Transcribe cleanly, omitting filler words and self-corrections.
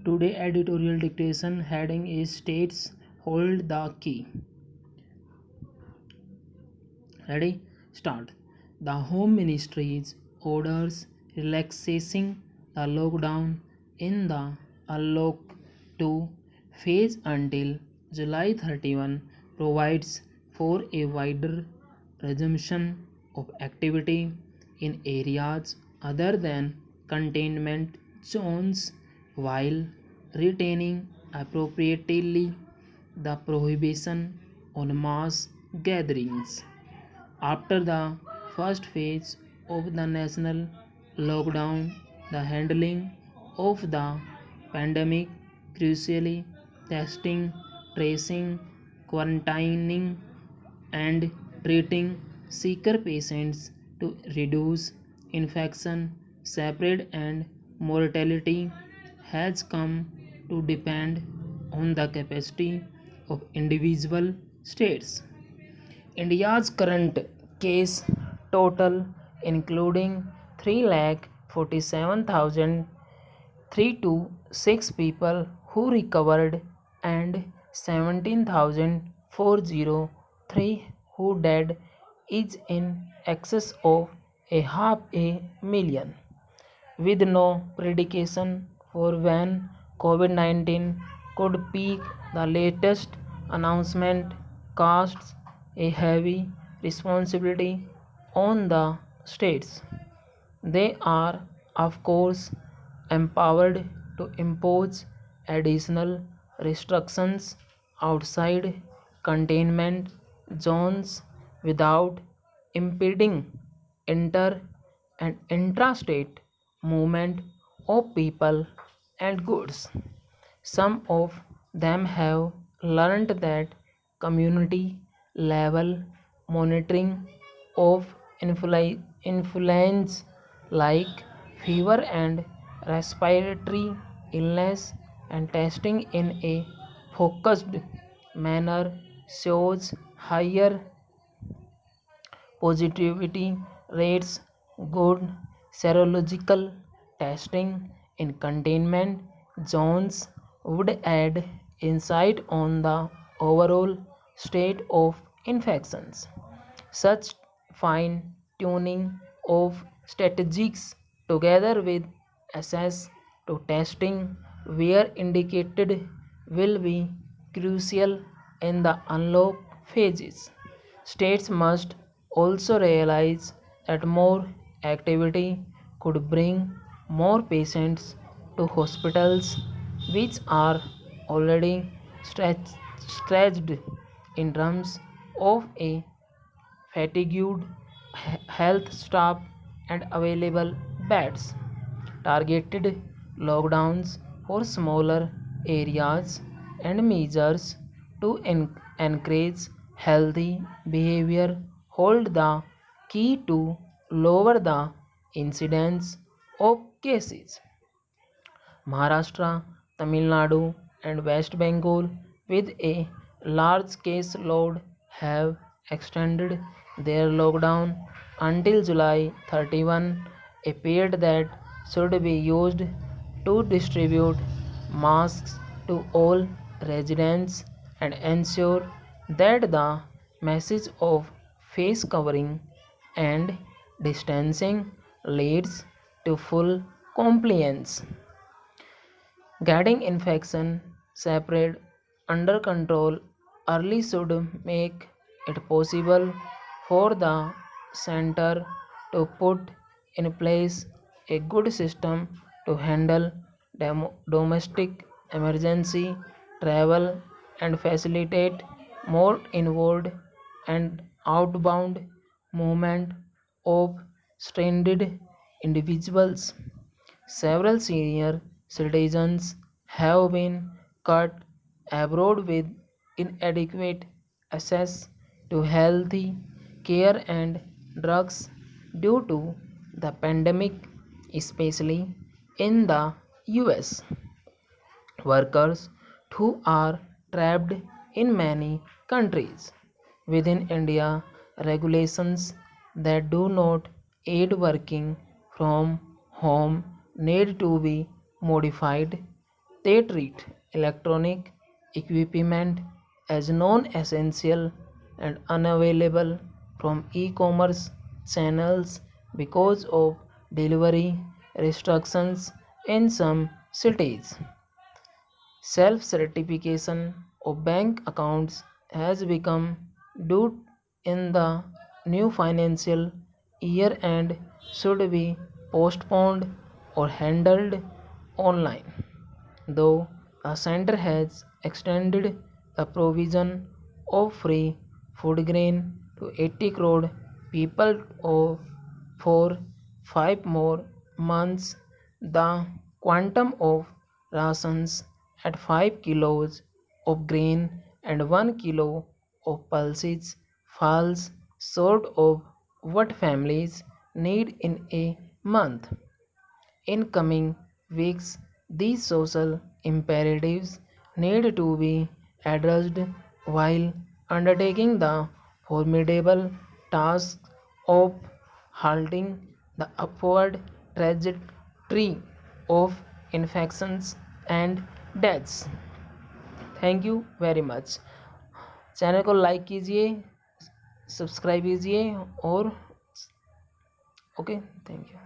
Today editorial dictation heading is States Hold the Key. Ready? Start. The Home Ministry's orders relaxing the lockdown in the Unlock 2 phase until July 31 provides for a wider resumption of activity in areas other than containment zones while retaining appropriately the prohibition on mass gatherings. After the first phase of the national lockdown, the handling of the pandemic, crucially testing, tracing, quarantining, and treating sicker patients to reduce infection, spread, and mortality, has come to depend on the capacity of individual states. India's current case total, including 3,47,326 people who recovered and 17,403 who died, is in excess of a half a million, with no prediction for when COVID-19 could peak. The latest announcement casts a heavy responsibility on the states. They are, of course, empowered to impose additional restrictions outside containment zones without impeding inter and intrastate movement of people and goods. Some of them have learned that community level monitoring of influenza like fever and respiratory illness and testing in a focused manner shows higher positivity rates. Good serological testing in containment zones would add insight on the overall state of infections. Such fine tuning of strategies, together with access to testing where indicated, will be crucial in the unlock phases. States must also realize that more activity could bring more patients to hospitals, which are already stretched in terms of a fatigued health staff and available beds. Targeted lockdowns for smaller areas and measures to encourage healthy behavior hold the key to lower the incidence of cases. Maharashtra, Tamil Nadu, and West Bengal, with a large case load, have extended their lockdown until July 31, a period that should be used to distribute masks to all residents and ensure that the message of face covering and distancing leads to full compliance. Getting infection separate under control early should make it possible for the center to put in place a good system to handle domestic emergency travel and facilitate more inward and outbound movement of stranded individuals. Several senior citizens have been cut abroad with inadequate access to healthy care and drugs due to the pandemic, especially in the US. Workers who are trapped in many countries within India, regulations that do not aid working from home need to be modified They treat electronic equipment as non-essential and unavailable from e-commerce channels because of delivery restrictions in some cities. Self-certification of bank accounts has become due in the new financial year and should be postponed or handled online. Though the center has extended the provision of free food grain to 80 crore people for 5 more months, the quantum of rations at 5 kilos of grain and 1 kilo of pulses falls short of what families need in a month. In coming weeks, these social imperatives need to be addressed while undertaking the formidable task of halting the upward trajectory of infections and deaths. Thank you very much. Channel को like कीजिए, subscribe कीजिए और okay, thank you.